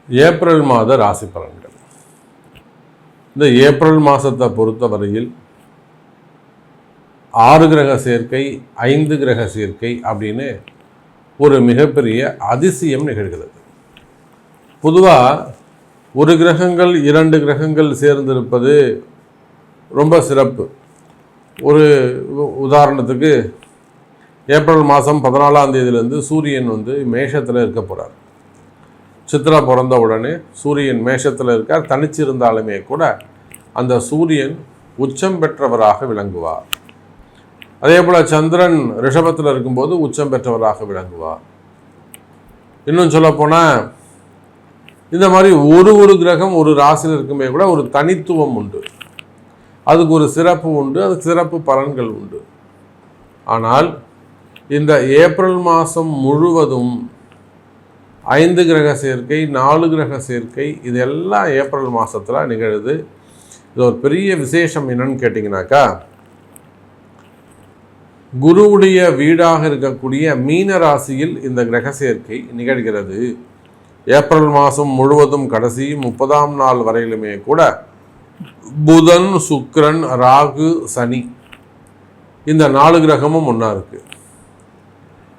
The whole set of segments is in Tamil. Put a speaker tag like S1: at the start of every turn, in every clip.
S1: ஏப்ரல் மாத ராசி பலன்கள். இந்த ஏப்ரல் மாதத்தை பொறுத்தவரையில் 6 கிரக சேர்க்கை 5 கிரக சேர்க்கை அப்படின்னு ஒரு மிகப்பெரிய அதிசயம் நிகழ்கிறது. பொதுவாக ஒரு கிரகங்கள் 2 கிரகங்கள் சேர்ந்திருப்பது ரொம்ப சிறப்பு. ஒரு உதாரணத்துக்கு ஏப்ரல் மாதம் 14ஆம் தேதியிலேருந்து சூரியன் மேஷத்தில் இருக்க போகிறார். சித்ரா பிறந்த உடனே சூரியன் மேஷத்தில் இருக்கார். தனிச்சிருந்தாலுமே கூட அந்த சூரியன் உச்சம் பெற்றவராக விளங்குவார். அதே போல் சந்திரன் ரிஷபத்தில் இருக்கும்போது உச்சம் பெற்றவராக விளங்குவார். இன்னும் சொல்லப்போனால் இந்த மாதிரி ஒரு கிரகம் ஒரு ராசியில் இருக்குமே கூட ஒரு தனித்துவம் உண்டு, அதுக்கு ஒரு சிறப்பு உண்டு, அதுக்கு சிறப்பு பலன்கள் உண்டு. ஆனால் இந்த ஏப்ரல் மாதம் முழுவதும் 5 கிரக சேர்க்கை 4 கிரக சேர்க்கை இதெல்லாம் ஏப்ரல் மாதத்தில் நிகழுது. இது ஒரு பெரிய விசேஷம் என்னன்னு கேட்டிங்கனாக்கா, குருவுடைய வீடாக இருக்கக்கூடிய மீன ராசியில் இந்த கிரக சேர்க்கை நிகழ்கிறது. ஏப்ரல் மாதம் முழுவதும் கடைசி 30ஆம் நாள் வரையிலுமே கூட புதன், சுக்கிரன், ராகு, சனி இந்த 4 கிரகமும் ஒன்றா இருக்குது.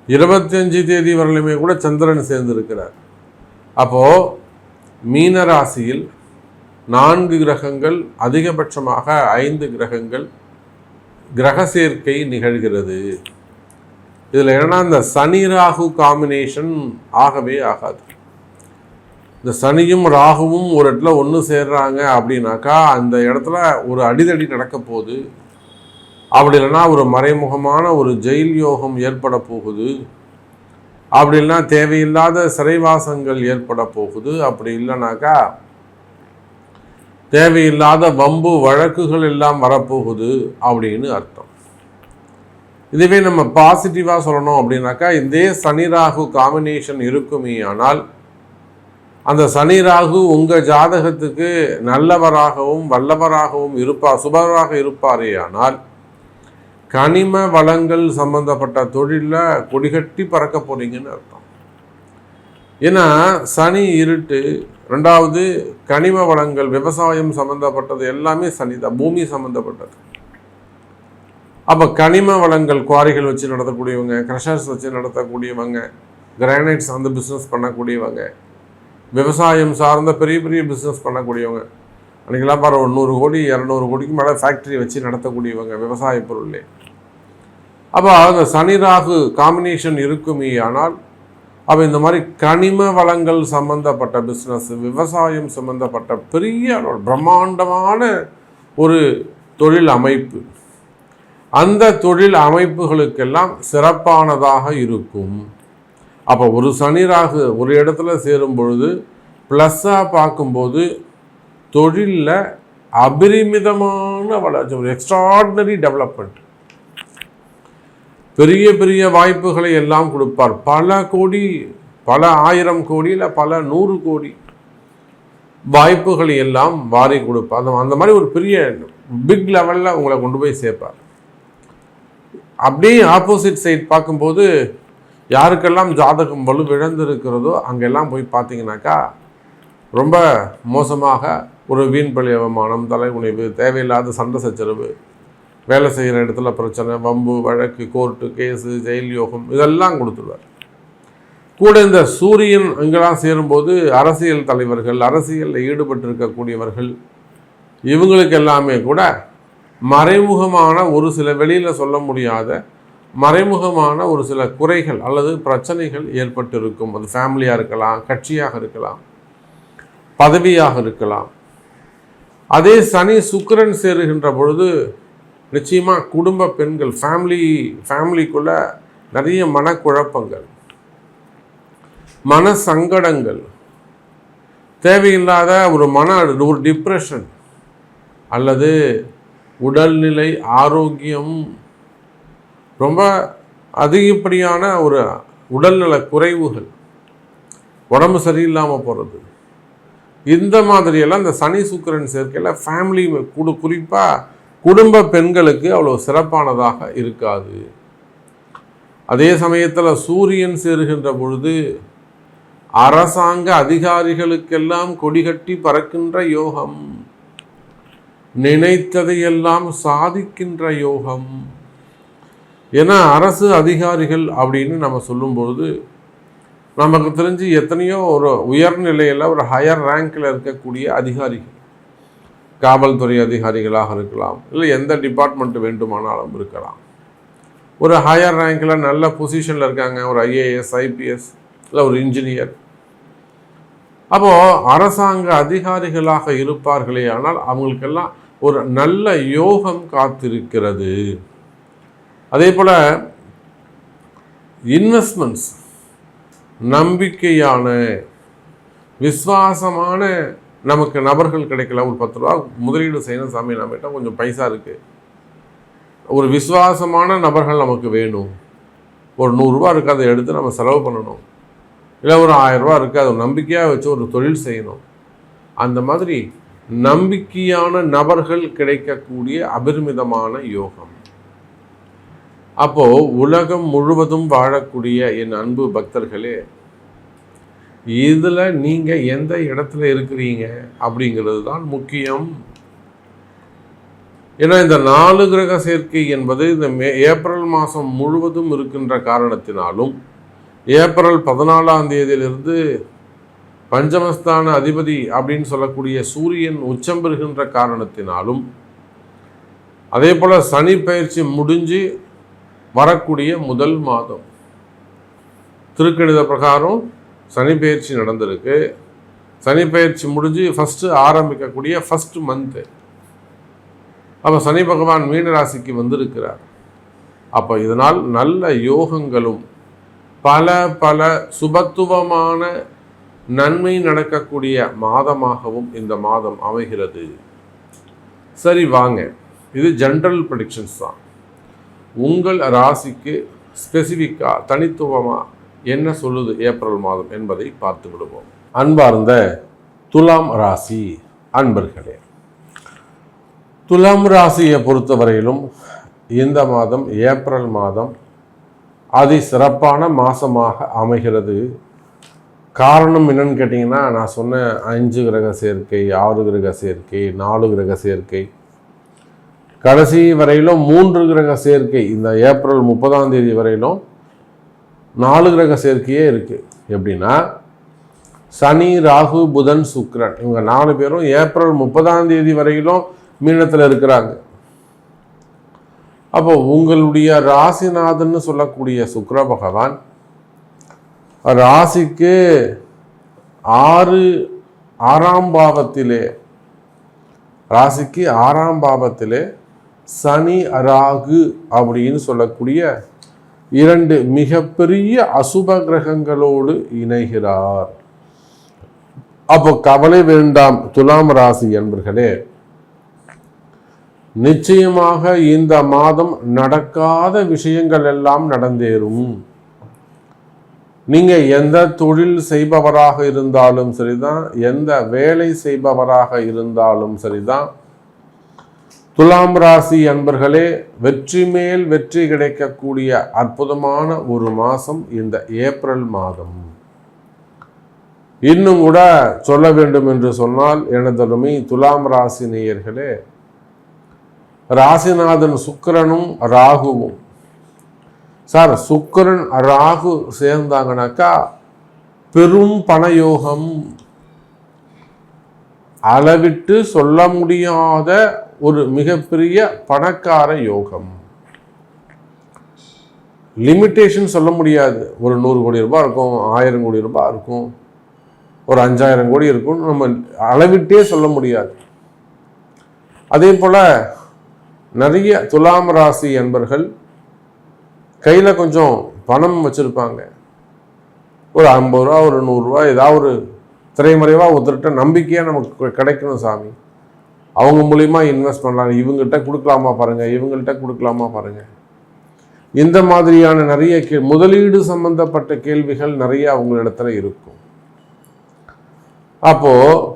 S1: 25 தேதி வரலுமே கூட சந்திரன் சேர்ந்திருக்கிறார். அப்போது மீன ராசியில் 4 கிரகங்கள், அதிகபட்சமாக 5 கிரகங்கள் கிரக சேர்க்கை நிகழ்கிறது. இதில் என்னன்னா, இந்த சனி ராகு காம்பினேஷன் ஆகவே ஆகாது. இந்த சனியும் ராகுவும் ஒரு இடத்துல ஒன்று சேர்றாங்க அப்படின்னாக்கா அந்த இடத்துல ஒரு அடிதடி நடக்க போகுது. அப்படி இல்லைன்னா ஒரு மறைமுகமான ஒரு ஜெயில் யோகம் ஏற்பட போகுது. அப்படி இல்லைன்னா தேவையில்லாத சிறைவாசங்கள் ஏற்பட போகுது. அப்படி இல்லைனாக்கா தேவையில்லாத வம்பு வழக்குகள் எல்லாம் வரப்போகுது அப்படின்னு அர்த்தம். இதுவே நம்ம பாசிட்டிவாக சொல்லணும் அப்படின்னாக்கா, இதே சனி ராகு காம்பினேஷன் இருக்குமே ஆனால் அந்த சனி ராகு உங்கள் ஜாதகத்துக்கு நல்லவராகவும் வல்லவராகவும் இருப்பார், சுபராக இருப்பாரே ஆனால் கனிம வளங்கள் சம்பந்தப்பட்ட தொழிலில் கொடிகட்டி பறக்க போறீங்கன்னு அர்த்தம். ஏன்னா சனி இருட்டு, 2வது கனிம வளங்கள், விவசாயம் சம்பந்தப்பட்டது எல்லாமே சனி தான், பூமி சம்பந்தப்பட்டது. அப்போ கனிம வளங்கள் குவாரிகள் வச்சு நடத்தக்கூடியவங்க, க்ரஷர்ஸ் வச்சு நடத்தக்கூடியவங்க, கிரானைட்ஸ் அந்த பிஸ்னஸ் பண்ணக்கூடியவங்க, விவசாயம் சார்ந்த பெரிய பெரிய பிஸ்னஸ் பண்ணக்கூடியவங்க, அன்றைக்கெல்லாம் பாரு 100 கோடி 200 கோடிக்கு மேலே ஃபேக்ட்ரி வச்சு நடத்தக்கூடியவங்க விவசாய பொருளே. அப்போ அந்த சனி ராகு காம்பினேஷன் இருக்குமே ஆனால் அப்போ இந்த மாதிரி கனிம வளங்கள் சம்பந்தப்பட்ட பிஸ்னஸ், விவசாயம் சம்பந்தப்பட்ட பெரிய பிரம்மாண்டமான ஒரு தொழில் அமைப்பு, அந்த தொழில் அமைப்புகளுக்கெல்லாம் சிறப்பானதாக இருக்கும். அப்போ ஒரு சனி ராகு ஒரு இடத்துல சேரும் பொழுது ப்ளஸ்ஸாக பார்க்கும்போது தொழிலில் அபரிமிதமான வளர்ச்சி, ஒரு எக்ஸ்ட்ராடினரி டெவலப்மெண்ட், பெரிய பெரிய வாய்ப்புகளை எல்லாம் கொடுப்பார். பல கோடி, பல 1000 கோடி இல்லை பல 100 கோடி வாய்ப்புகளை எல்லாம் வாரி கொடுப்பார். அந்த மாதிரி ஒரு பெரிய பிக் லெவலில் உங்களை கொண்டு போய் சேர்ப்பார். அப்படியே ஆப்போசிட் சைட் பார்க்கும்போது யாருக்கெல்லாம் ஜாதகம் வலு இழந்திருக்கிறதோ அங்கெல்லாம் போய் பார்த்தீங்கன்னாக்கா ரொம்ப மோசமாக ஒரு வீண்பழி அவமானம், தலைகுனிவு, தேவையில்லாத சண்டை சச்சரவு, வேலை செய்கிற இடத்துல பிரச்சனை, வம்பு வழக்கு, கோர்ட்டு கேஸு, ஜெயில் யோகம் இதெல்லாம் கொடுத்துருவார். கூட இந்த சூரியன் இங்கெல்லாம் சேரும்போது அரசியல் தலைவர்கள், அரசியலில் ஈடுபட்டிருக்கக்கூடியவர்கள் இவங்களுக்கு எல்லாமே கூட மறைமுகமான ஒரு சில வெளியில் சொல்ல முடியாத மறைமுகமான ஒரு சில குறைகள் அல்லது பிரச்சனைகள் ஏற்பட்டிருக்கும். அது ஃபேமிலியாக இருக்கலாம், கட்சியாக இருக்கலாம், பதவியாக இருக்கலாம். அதே சனி சுக்கிரன் சேருகின்ற பொழுது நிச்சயமாக குடும்ப பெண்கள், ஃபேமிலிக்குள்ள நிறைய மனக்குழப்பங்கள், மன சங்கடங்கள், தேவையில்லாத ஒரு டிப்ரெஷன் அல்லது உடல்நிலை ஆரோக்கியம், ரொம்ப அதிகப்படியான ஒரு உடல்நல குறைவுகள், உடம்பு சரியில்லாமல் போகிறது, இந்த மாதிரியெல்லாம் இந்த சனி சுக்கிரன் சேர்க்கையில் ஃபேமிலி குறிப்பாக குடும்ப பெண்களுக்கு அவ்வளோ சிறப்பானதாக இருக்காது. அதே சமயத்தில் சூரியன் சேருகின்ற பொழுது அரசாங்க அதிகாரிகளுக்கெல்லாம் கொடிகட்டி பறக்கின்ற யோகம், நினைத்ததையெல்லாம் சாதிக்கின்ற யோகம். ஏன்னா அரசு அதிகாரிகள் அப்படின்னு நம்ம சொல்லும்போது நமக்கு தெரிஞ்சு எத்தனையோ ஒரு உயர்நிலையில் ஒரு ஹையர் ரேங்கில் இருக்கக்கூடிய அதிகாரிகள், காவல்துறை அதிகாரிகளாக இருக்கலாம், இல்லை எந்த டிபார்ட்மெண்ட் வேண்டுமானாலும் இருக்கலாம். ஒரு ஹையர் ரேங்கில் நல்ல பொசிஷனில் இருக்காங்க, ஒரு ஐஏஎஸ் ஐபிஎஸ் இல்லை ஒரு இன்ஜினியர். அப்போது அரசாங்க அதிகாரிகளாக இருப்பார்களே, ஆனால் அவங்களுக்கெல்லாம் ஒரு நல்ல யோகம் காத்திருக்கிறது. அதே போல் இன்வெஸ்ட்மெண்ட்ஸ், நம்பிக்கையான விசுவாசமான நமக்கு நபர்கள் கிடைக்கல. ஒரு 10 ரூபா முதலீடு செய்யணும் சாமி, நம்மகிட்ட கொஞ்சம் பைசா இருக்குது, ஒரு விசுவாசமான நபர்கள் நமக்கு வேணும். ஒரு 100 ரூபா இருக்குது, அதை எடுத்து நம்ம செலவு பண்ணணும். இல்லை ஒரு 1000 ரூபா இருக்குது, அதை நம்பிக்கையாக வச்சு ஒரு தொழில் செய்யணும். அந்த மாதிரி நம்பிக்கையான நபர்கள் கிடைக்கக்கூடிய அபரிமிதமான யோகம். அப்போது உலகம் முழுவதும் வாழக்கூடிய என் அன்பு பக்தர்களே, இதில் நீங்கள் எந்த இடத்துல இருக்கிறீங்க அப்படிங்கிறது தான் முக்கியம். ஏன்னா இந்த 4 கிரக சேர்க்கை என்பது இந்த ஏப்ரல் மாதம் முழுவதும் இருக்கின்ற காரணத்தினாலும், ஏப்ரல் 14ஆம் தேதியிலிருந்து பஞ்சமஸ்தான அதிபதி அப்படின்னு சொல்லக்கூடிய சூரியன் உச்சம் பெறுகின்ற காரணத்தினாலும், அதே போல் சனி பயிற்சி முடிஞ்சு வரக்கூடிய முதல் மாதம், திருக்கணித பிரகாரம் சனி பயிற்சி நடந்திருக்கு. சனி பயிற்சி முடிஞ்சு ஃபஸ்ட்டு ஆரம்பிக்கக்கூடிய ஃபஸ்ட்டு மந்த்து. அப்போ சனி பகவான் மீன ராசிக்கு வந்திருக்கிறார். அப்போ இதனால் நல்ல யோகங்களும் பல பல சுபத்துவமான நன்மை நடக்கக்கூடிய மாதமாகவும் இந்த மாதம் அமைகிறது. சரி வாங்க, இது ஜென்ரல் ப்ரெடிக்ஷன்ஸ் தான். உங்கள் ராசிக்கு ஸ்பெசிஃபிக்காக தனித்துவமாக என்ன சொல்லுது ஏப்ரல் மாதம் என்பதை பார்த்து விடுவோம். அன்பார்ந்த துலாம் ராசி அன்பர்களே, துலாம் ராசியை பொறுத்தவரையிலும் இந்த மாதம் ஏப்ரல் மாதம் அதி சிறப்பான மாதமாக அமைகிறது. காரணம் என்னன்னு கேட்டிங்கன்னா, நான் சொன்ன 5 கிரக சேர்க்கை, 6 கிரக சேர்க்கை, 4 கிரக சேர்க்கை, கடைசி வரையிலும் 3 கிரக சேர்க்கை. இந்த ஏப்ரல் 30ஆம் தேதி வரையிலும் 4 கிரக சேர்க்கையே இருக்குது. எப்படின்னா சனி, ராகு, புதன், சுக்கிரன், இவங்க 4 பேரும் ஏப்ரல் 30ஆம் தேதி வரையிலும் மீனத்தில் இருக்கிறாங்க. அப்போ உங்களுடைய ராசிநாதன்னு சொல்லக்கூடிய சுக்கிர பகவான் ராசிக்கு 6ஆம் பாவத்திலே, ராசிக்கு 6ஆம் பாவத்திலே சனி, ராகு அப்படின்னு சொல்லக்கூடிய 2 மிகப்பெரிய அசுப கிரகங்களோடு இணைகிறார். அப்போ கவலை வேண்டாம் துலாம் ராசி என்பர்களே, நிச்சயமாக இந்த மாதம் நடக்காத விஷயங்கள் எல்லாம் நடந்தேறும். நீங்க எந்த தொழில் செய்பவராக இருந்தாலும் சரிதான், எந்த வேலை செய்பவராக இருந்தாலும் சரிதான், துலாம் ராசி அன்பர்களே, வெற்றி மேல் வெற்றி கிடைக்கக்கூடிய அற்புதமான ஒரு மாதம் இந்த ஏப்ரல் மாதம். இன்னும் கூட சொல்ல வேண்டும் என்று சொன்னால், எனதருமை துலாம் ராசி நேயர்களே, ராசிநாதன் சுக்கிரனும் ராகுவும், சார் சுக்கிரன் ராகு சேர்ந்தாங்கனாக்கா பெரும் பணயோகம், அளவிட்டு சொல்ல முடியாத ஒரு மிகப்பெரிய பணக்கார யோகம். லிமிட்டேஷன் சொல்ல முடியாது. ஒரு 100 கோடி ரூபாய் இருக்கும், 1000 கோடி ரூபாய் இருக்கும், ஒரு 5000 கோடி இருக்கும், நம்ம அளவிட்டே சொல்ல முடியாது. அதே போல நிறைய துலாம் ராசி என்பர்கள் கையில் கொஞ்சம் பணம் வச்சுருப்பாங்க. ஒரு 50 ரூபா, ஒரு 100 ரூபா, ஏதாவது ஒரு திரைமறைவாக ஒருத்தர்கிட்ட நம்பிக்கையாக நமக்கு கிடைக்கணும் சாமி, அவங்க மூலிமா இன்வெஸ்ட் பண்ணலாம், இவங்ககிட்ட கொடுக்கலாமா பாருங்கள், இவங்கள்ட்ட கொடுக்கலாமா பாருங்கள், இந்த மாதிரியான நிறைய முதலீடு சம்பந்தப்பட்ட கேள்விகள் நிறைய அவங்களிடத்துல இருக்கும். அப்போது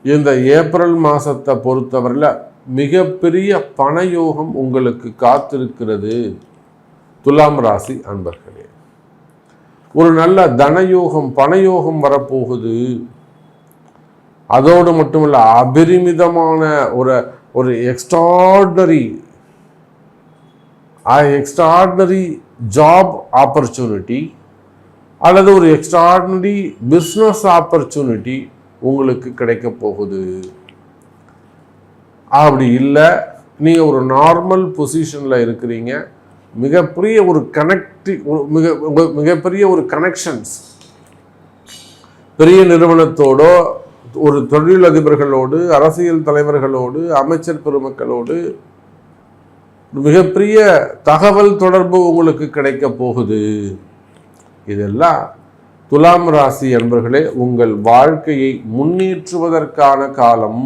S1: இந்த ஏப்ரல் மாதத்தை பொறுத்தவரையில் மிகப்பெரிய பணயோகம் உங்களுக்கு காத்திருக்கிறது துலாம் ராசி அன்பர்களே. ஒரு நல்ல தனயோகம் பணயோகம் வரப்போகுது. அதோடு மட்டுமல்ல, அபரிமிதமான ஒரு எக்ஸ்ட்ராடினரி ஜாப் ஆப்பர்ச்சுனிட்டி அல்லது ஒரு எக்ஸ்ட்ராடினரி பிஸ்னஸ் ஆப்பர்ச்சுனிட்டி உங்களுக்கு கிடைக்க போகுது. அப்படி இல்லை, நீங்கள் ஒரு நார்மல் பொசிஷனில் இருக்கிறீங்க, மிகப்பெரிய ஒரு மிகப்பெரிய ஒரு கனெக்ஷன்ஸ் பெரிய நிறுவனத்தோடோ ஒரு தொழிலதிபர்களோடு அரசியல் தலைவர்களோடு அமைச்சர் பெருமக்களோடு மிகப்பெரிய தகவல் தொடர்பு உங்களுக்கு கிடைக்க போகுது. இதெல்லாம் துலாம் ராசி அன்பர்களே உங்கள் வாழ்க்கையை முன்னேற்றுவதற்கான காலம்.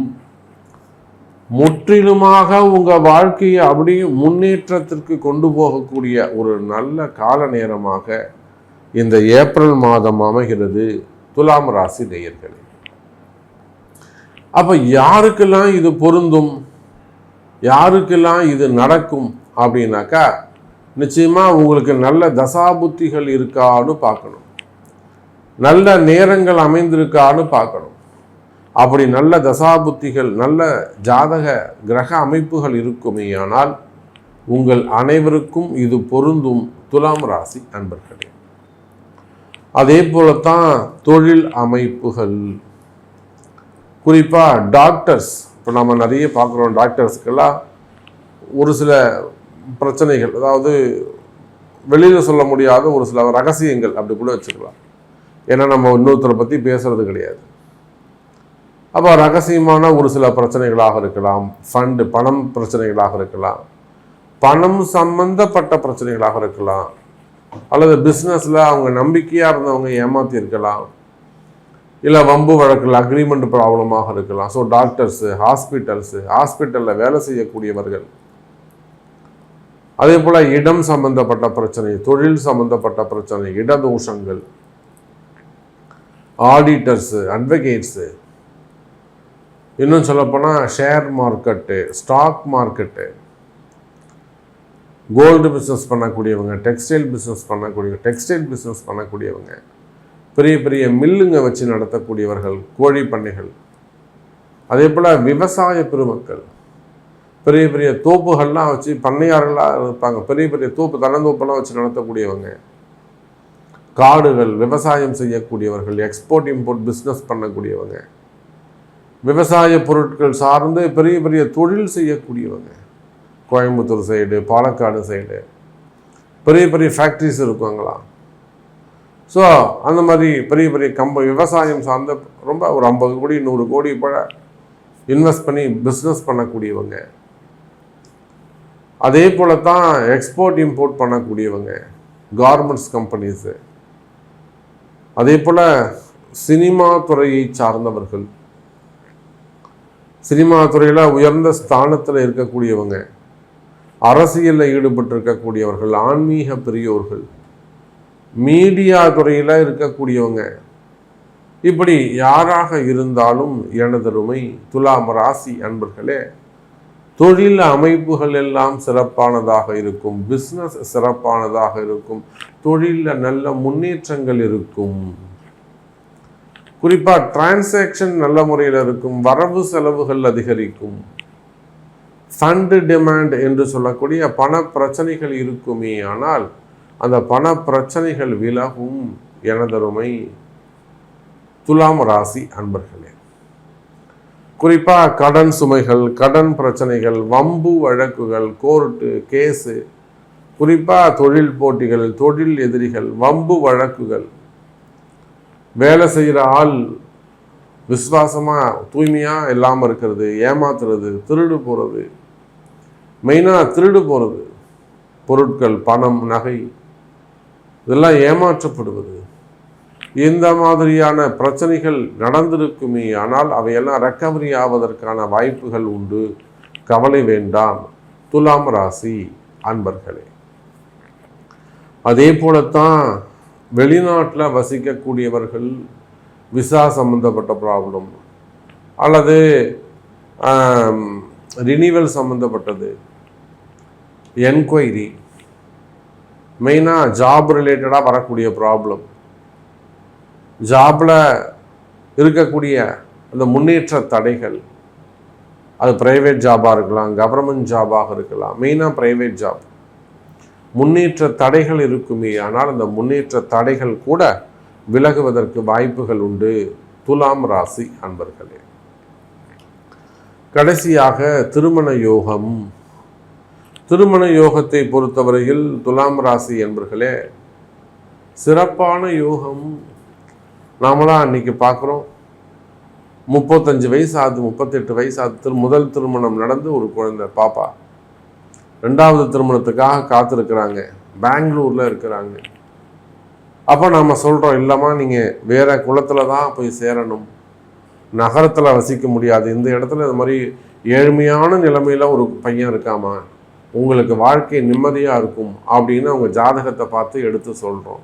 S1: முற்றிலுமாக உங்கள் வாழ்க்கையை அப்படியே முன்னேற்றத்திற்கு கொண்டு போகக்கூடிய ஒரு நல்ல கால நேரமாக இந்த ஏப்ரல் மாதம் அமைகிறது துலாம் ராசி நேயர்களே. அப்ப யாருக்கெல்லாம் இது பொருந்தும், யாருக்கெல்லாம் இது நடக்கும் அப்படின்னாக்கா, நிச்சயமா உங்களுக்கு நல்ல தசாபுத்திகள் இருக்கான்னு பார்க்கணும், நல்ல நேரங்கள் அமைந்திருக்கான்னு பார்க்கணும். அப்படி நல்ல தசாபுத்திகள் நல்ல ஜாதக கிரக அமைப்புகள் இருக்குமே ஆனால் உங்கள் அனைவருக்கும் இது பொருந்தும் துலாம் ராசி அன்பர்களே. அதே போலத்தான் தொழில் அமைப்புகள், குறிப்பாக டாக்டர்ஸ். இப்போ நம்ம நிறைய பார்க்குறோம், டாக்டர்ஸ்க்கெல்லாம் ஒரு சில பிரச்சனைகள், அதாவது வெளியில் சொல்ல முடியாத ஒரு சில ரகசியங்கள் அப்படி கூட வச்சுக்கலாம். ஏன்னா நம்ம இன்னொருத்தரை பற்றி பேசுறது கிடையாது. அப்போ ரகசியமான ஒரு சில பிரச்சனைகளாக இருக்கலாம், பணம் பிரச்சனைகளாக இருக்கலாம், பணம் சம்பந்தப்பட்ட பிரச்சனைகளாக இருக்கலாம், அல்லது பிஸ்னஸில் அவங்க நம்பிக்கையாக இருந்தவங்க ஏமாற்றி இருக்கலாம், இல்லை வம்பு வழக்கில் அக்ரிமெண்ட் ப்ராப்ளமாக இருக்கலாம். ஸோ டாக்டர்ஸு, ஹாஸ்பிட்டலில் வேலை செய்யக்கூடியவர்கள், அதே போல் இடம் சம்பந்தப்பட்ட பிரச்சனை, தொழில் சம்பந்தப்பட்ட பிரச்சனை, இடதோஷங்கள், ஆடிட்டர்ஸு, அட்வொகேட்ஸு, இன்னும் சொல்லப்போனால் share market, stock market, gold business பண்ணக்கூடியவங்க, டெக்ஸ்டைல் பிஸ்னஸ் பண்ணக்கூடியவங்க, பெரிய பெரிய மில்லுங்க வச்சு நடத்தக்கூடியவர்கள், கோழி பண்ணைகள், அதே போல் விவசாய பெருமக்கள், பெரிய பெரிய தோப்புகள்லாம் வச்சு பண்ணையார்களாக இருப்பாங்க, பெரிய பெரிய தன்னந்தோப்பெல்லாம் வச்சு நடத்தக்கூடியவங்க, காடுகள் விவசாயம் செய்யக்கூடியவர்கள், எக்ஸ்போர்ட் இம்போர்ட் பிஸ்னஸ் பண்ணக்கூடியவங்க, விவசாய பொருட்கள் சார்ந்து பெரிய பெரிய தொழில் செய்யக்கூடியவங்க, கோயம்புத்தூர் சைடு, பாலக்காடு சைடு பெரிய பெரிய ஃபேக்ட்ரிஸ் இருக்குவாங்களாம். ஸோ அந்த மாதிரி பெரிய பெரிய விவசாயம் சார்ந்த ரொம்ப ஒரு 50 கோடி 100 கோடி போல இன்வெஸ்ட் பண்ணி பிஸ்னஸ் பண்ணக்கூடியவங்க, அதே போல தான் எக்ஸ்போர்ட் இம்போர்ட் பண்ணக்கூடியவங்க, கார்மெண்ட்ஸ் கம்பெனிஸு, அதே போல் சினிமா துறையை சார்ந்தவர்கள், சினிமா துறையில் உயர்ந்த ஸ்தானத்தில் இருக்கக்கூடியவங்க, அரசியலில் ஈடுபட்டு இருக்கக்கூடியவர்கள், ஆன்மீக பெரியோர்கள், மீடியா துறையில் இருக்கக்கூடியவங்க, இப்படி யாராக இருந்தாலும் எனதருமை துலாம் ராசி அன்பர்களே, தொழில் அமைப்புகள் எல்லாம் சிறப்பானதாக இருக்கும், பிஸ்னஸ் சிறப்பானதாக இருக்கும், தொழிலில் நல்ல முன்னேற்றங்கள் இருக்கும், குறிப்பாக டிரான்சாக்ஷன் நல்ல முறையில் இருக்கும், வரவு செலவுகள் அதிகரிக்கும், ஃபண்டு டிமாண்ட் என்று சொல்லக்கூடிய பண பிரச்சனைகள் இருக்குமே ஆனால் அந்த பண பிரச்சனைகள் விலகும் எனதருமை துலாம் ராசி அன்பர்களே. குறிப்பாக கடன் சுமைகள், கடன் பிரச்சனைகள், வம்பு வழக்குகள், கோர்ட்டு கேஸு, குறிப்பாக தொழில் போட்டிகள், தொழில் எதிரிகள், வம்பு வழக்குகள், வேலை செய்கிற ஆள் விசுவாசமாக தூய்மையாக இல்லாமல் இருக்கிறது, ஏமாத்துறது, திருடு போகிறது, மெயினாக திருடு போகிறது, பொருட்கள், பணம், நகை இதெல்லாம் ஏமாற்றப்படுவது, இந்த மாதிரியான பிரச்சனைகள் நடந்திருக்குமே ஆனால் அவையெல்லாம் ரெக்கவரி ஆவதற்கான வாய்ப்புகள் உண்டு. கவலை வேண்டாம் துலாம் ராசி அன்பர்களே. அதே போலத்தான் வெளிநாட்டில் வசிக்கக்கூடியவர்கள், விசா சம்பந்தப்பட்ட ப்ராப்ளம் அல்லது ரினிவல் சம்பந்தப்பட்டது, என்கொயரி, மெயினாக ஜாப் ரிலேட்டடாக வரக்கூடிய ப்ராப்ளம், ஜாபில் இருக்கக்கூடிய அந்த முன்னேற்ற தடைகள், அது ப்ரைவேட் ஜாபாக இருக்கலாம், கவர்மெண்ட் ஜாபாக இருக்கலாம், மெயினாக ப்ரைவேட் ஜாப், முன்னேற்ற தடைகள் இருக்குமே. ஆனால் அந்த முன்னேற்ற தடைகள் கூட விலகுவதற்கு வாய்ப்புகள் உண்டு துலாம் ராசி அன்பர்களே. கடைசியாக திருமண யோகம். திருமண யோகத்தை பொறுத்தவரையில் துலாம் ராசி என்பர்களே சிறப்பான யோகம். நாமளாம் அன்னைக்கு பார்க்குறோம், 35 வயசு ஆகுது, 38 வயசு ஆகுது, முதல் திருமணம் நடந்து ஒரு குழந்தை பாப்பா, 2வது திருமணத்துக்காக காத்திருக்கிறாங்க, பெங்களூரில் இருக்கிறாங்க. அப்போ நம்ம சொல்கிறோம், இல்லைம்மா நீங்கள் வேறு குலத்தில் தான் போய் சேரணும், நகரத்தில் வசிக்க முடியாது, இந்த இடத்துல இது மாதிரி ஏழ்மையான நிலைமையில் ஒரு பையன் இருக்காமா, உங்களுக்கு வாழ்க்கை நிம்மதியாக இருக்கும் அப்படின்னு அவங்க ஜாதகத்தை பார்த்து எடுத்து சொல்கிறோம்.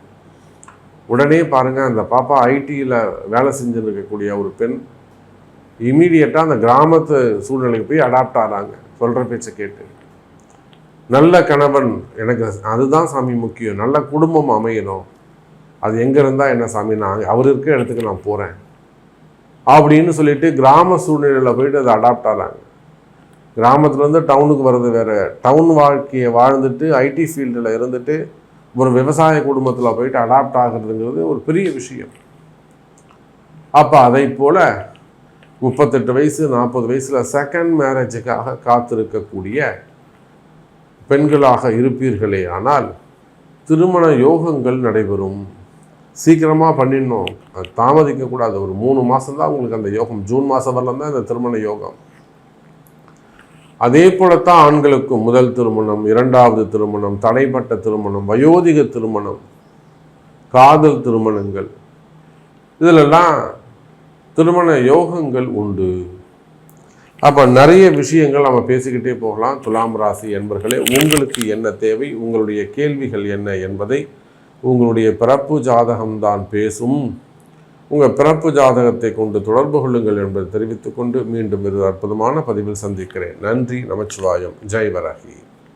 S1: உடனே பாருங்கள், அந்த பாப்பா ஐடியில் வேலை செஞ்சுன்னு இருக்கக்கூடிய ஒரு பெண் இமீடியட்டாக அந்த கிராமத்து சூழ்நிலைக்கு போய் அடாப்ட் ஆகிறாங்க. சொல்கிற பேச்சை கேட்டு நல்ல கணவன் எனக்கு அதுதான் சாமி முக்கியம், நல்ல குடும்பம் அமையணும், அது எங்கே இருந்தால் என்ன சாமி, நான் அவர் இருக்க இடத்துக்கு நான் போகிறேன் அப்படின்னு சொல்லிட்டு கிராம சூழ்நிலையில் போயிட்டு அதை அடாப்ட் ஆகிறாங்க. கிராமத்துலேருந்து டவுனுக்கு வர்றது வேறு, டவுன் வாழ்க்கையை வாழ்ந்துட்டு ஐடி ஃபீல்டில் இருந்துட்டு ஒரு விவசாய குடும்பத்தில் போயிட்டு அடாப்ட் ஆகிறதுங்கிறது ஒரு பெரிய விஷயம். அப்போ அதை போல் 38 வயசு 40 வயசில் செகண்ட் மேரேஜுக்காக காத்திருக்கக்கூடிய பெண்களாக இருப்பீர்களே ஆனால் திருமண யோகங்கள் நடைபெறும். சீக்கிரமாக பண்ணிடணும், அது தாமதிக்கக்கூடாது. ஒரு 3 மாதம்தான் உங்களுக்கு அந்த யோகம், ஜூன் மாதம் வரலாம் தான் இந்த திருமண யோகம். அதே போலத்தான் ஆண்களுக்கும் முதல் திருமணம், 2வது திருமணம், தடைப்பட்ட திருமணம், வயோதிக திருமணம், காதல் திருமணங்கள், இதிலெல்லாம் திருமண யோகங்கள் உண்டு. அப்போ நிறைய விஷயங்கள் நம்ம பேசிக்கிட்டே போகலாம். துலாம் ராசி என்பர்களே, உங்களுக்கு என்ன தேவை, உங்களுடைய கேள்விகள் என்ன என்பதை உங்களுடைய பிறப்பு ஜாதகம்தான் பேசும். உங்கள் பிறப்பு ஜாதகத்தை கொண்டு தொடர்பு கொள்ளுங்கள் என்பதை தெரிவித்துக்கொண்டு மீண்டும் ஒரு அற்புதமான பதிவில் சந்திக்கிறேன். நன்றி, நமச்சிவாயம், ஜெய் வராகி.